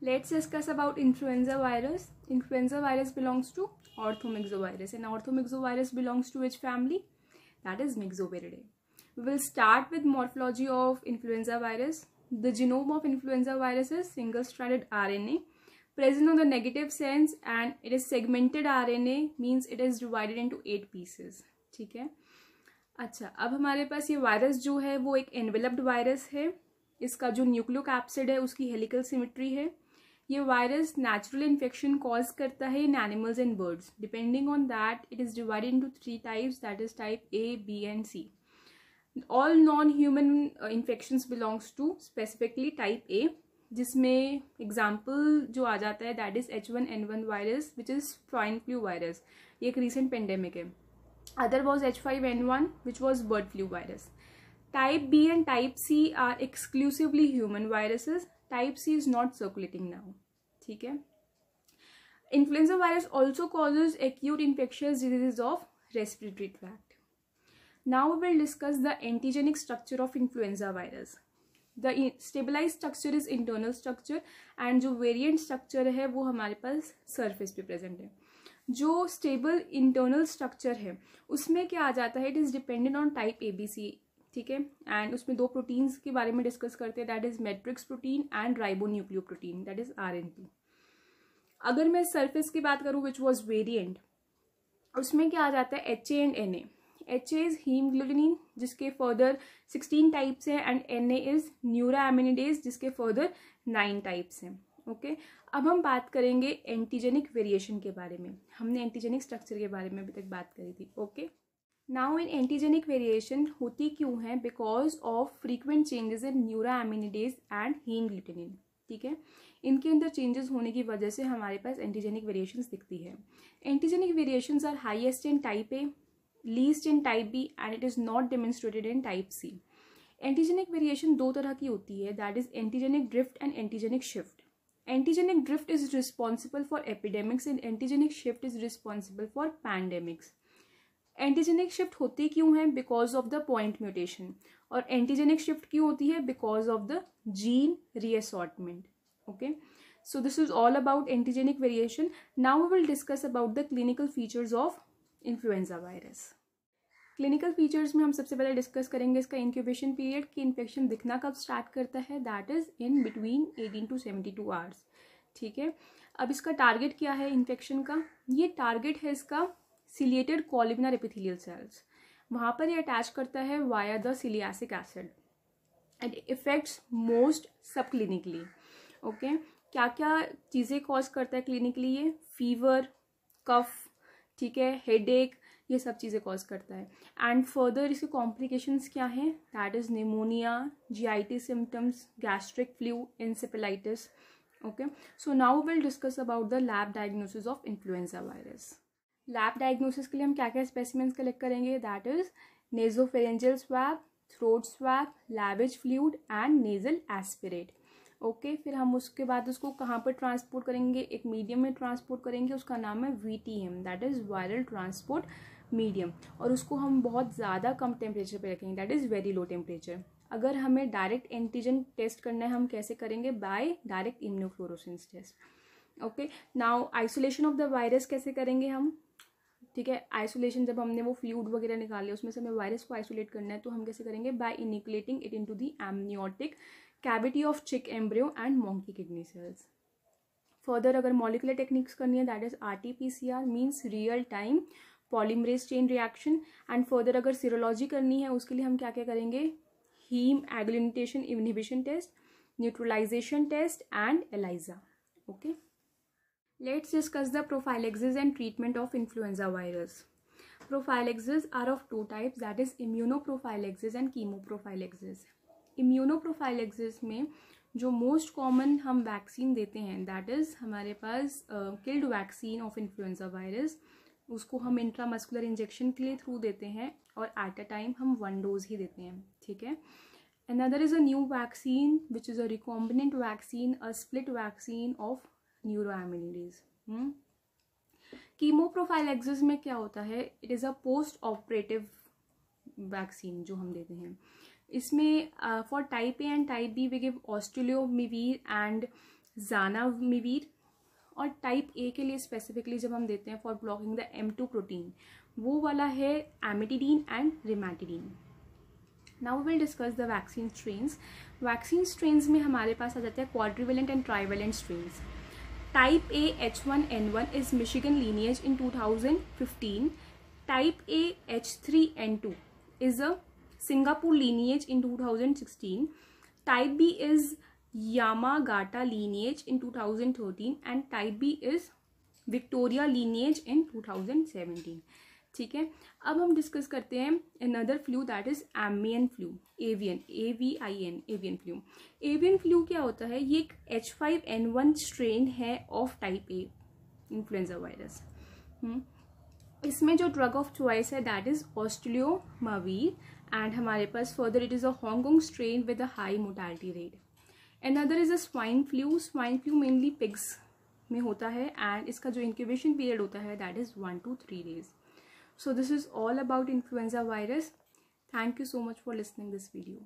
Let's discuss about influenza virus. Influenza virus belongs to orthomyxovirus, and orthomyxovirus belongs to which family? That is Myxoviridae. We will start with morphology of influenza virus. The genome of influenza virus is single-stranded RNA present on the negative sense, and it is segmented RNA, means it is divided into 8 pieces. ठीक है. अच्छा, अब हमारे पास ये virus जो है वो एक एनवेलप्ड वायरस है. इसका जो न्यूक्लियोकैप्सिड है उसकी हेलिकल सिमेट्री है. ये वायरस नेचुरल इन्फेक्शन कॉज करता है in animals and birds. Depending on that it is divided into 3 types, that is type A, B and C. All non-human infections belongs to specifically type A, जिसमें example जो आ जाता है that is H1N1 virus which is swine flu virus. ये एक recent pandemic है. Other was H5N1 which was bird flu virus. Type B and Type C are exclusively human viruses. Type C is not circulating now. ठीक है. Influenza virus also causes acute infectious diseases of respiratory tract. Now we will discuss the antigenic structure of influenza virus. The stabilized structure is internal structure and जो variant structure है वो हमारे पास surface पे present है. जो stable internal structure है उसमें क्या आ जाता है, it is dependent on type ABC. ठीक है. एंड उसमें 2 प्रोटीन्स के बारे में डिस्कस करते हैं, that is matrix protein and ribonucleoprotein, that is RNP. अगर मैं सरफेस की बात करूँ विच वॉज वेरिएंट, उसमें क्या आ जाता है HA and NA. HA is haemoglobin जिसके फर्दर 16 टाइप्स हैं एंड NA इज न्यूरोएमिनिडेज जिसके फर्दर 9 टाइप्स हैं. ओके. अब हम बात करेंगे एंटीजेनिक वेरिएशन के बारे में. हमने एंटीजेनिक स्ट्रक्चर के बारे में अभी तक बात करी थी. Okay. Now in antigenic variation होती क्यों है? Because of frequent changes in neuraminidase and hemagglutinin. ठीक है. इनके अंदर चेंजेस होने की वजह से हमारे पास एंटीजेनिक वेरिएशंस दिखती है. Antigenic variations are highest in type A, least in type B and it is not demonstrated in type C. Antigenic variation 2 तरह की होती है, that is antigenic drift and antigenic shift. Antigenic drift is responsible for epidemics and antigenic shift is responsible for pandemics. Antigenic shift होती क्यों है? Because of the point mutation. और antigenic shift क्यों होती है? Because of the gene रीअसॉर्टमेंट. Okay. So this is all about antigenic variation. Now we will discuss about the clinical features of influenza virus. Clinical features में हम सबसे पहले discuss करेंगे इसका इंक्यूबेशन पीरियड, कि इन्फेक्शन दिखना कब स्टार्ट करता है, that is in between 18 to 72 hours. ठीक है. अब इसका टारगेट क्या है इन्फेक्शन का? ये टारगेट है इसका सिलिएटेड कॉलिमिनर एपिथेलियल सेल्स. वहाँ पर ये अटैच करता है via the sialic acid and affects most subclinically. Okay. क्या क्या चीज़ें कॉज करता है क्लिनिकली ये? फीवर, कफ, ठीक है, हेडेक, ये सब चीज़ें कॉज करता है. एंड फर्दर इसके कॉम्प्लिकेशंस क्या हैं? That is pneumonia, GIT symptoms, gastric flu, encephalitis. Okay. So now will discuss about the lab diagnosis of influenza virus. Lab diagnosis के लिए हम क्या क्या स्पेसिमेंस कलेक्ट करेंगे? That is nasopharyngeal swab, throat swab, lavage fluid and nasal aspirate. Okay. फिर हम उसके बाद उसको कहाँ पर ट्रांसपोर्ट करेंगे? एक मीडियम में ट्रांसपोर्ट करेंगे, उसका नाम है VTM, that is viral transport medium. और उसको हम बहुत ज़्यादा कम टेम्परेचर पे रखेंगे, that is very low temperature. अगर हमें डायरेक्ट एंटीजन टेस्ट करना है हम कैसे करेंगे? By direct immunofluorescence test. Okay. Now isolation of the virus कैसे करेंगे हम? ठीक है. आइसोलेशन, जब हमने वो फ्लूइड वगैरह निकाले उसमें से हमें वायरस को आइसोलेट करना है तो हम कैसे करेंगे? By inoculating it into the amniotic cavity of chick embryo and monkey kidney cells. Further अगर मॉलिकुलर टेक्निक्स करनी है that is RT-PCR, means real time polymerase chain reaction. And further अगर सीरोलॉजी करनी है उसके लिए हम क्या क्या करेंगे? Hemagglutination inhibition test, neutralization test and ELISA. Okay. Let's discuss the prophylaxis and treatment of influenza virus. Prophylaxis are of 2 types, that is immunoprophylaxis and chemoprophylaxis. Immunoprophylaxis में जो मोस्ट कॉमन हम वैक्सीन देते हैं that is हमारे पास killed vaccine of influenza virus. उसको हम intramuscular injection के लिए थ्रू देते हैं और एट अ टाइम हम 1 डोज ही देते हैं. ठीक है. Another is a new vaccine which is a recombinant vaccine, a split vaccine of न्यूरोएमिनिडेज. कीमोप्रोफाइलैक्सिस में क्या होता है? It is a post operative vaccine जो हम देते हैं. इसमें for type A and type B we give oseltamivir and zanamivir, और टाइप ए के लिए स्पेसिफिकली जब हम देते हैं for blocking the M2 protein, वो वाला है amantadine and rimantadine. Now we will discuss the vaccine strains. Vaccine strains में हमारे पास आ जाते हैं quadrivalent and trivalent strains. Type A H1N1 is Michigan lineage in 2015. Type A H3N2 is a Singapore lineage in 2016. Type B is Yamagata lineage in 2013 and Type B is Victoria lineage in 2017. ठीक है, अब हम discuss करते हैं another flu that is avian flu, avian, AVIN, avian flu. avian flu क्या होता है? ये एक H5N1 strain है of type A influenza virus. इसमें जो ड्रग ऑफ चॉइस है दैट इज ओस्टेलियोमावीर, एंड हमारे पास further it is a Hong Kong strain with a high mortality rate. Another is a swine flu. Swine flu mainly pigs में होता है and इसका जो इंक्यूबेशन पीरियड होता है that is 1 to 3 days. So this is all about influenza virus. Thank you so much for listening this video.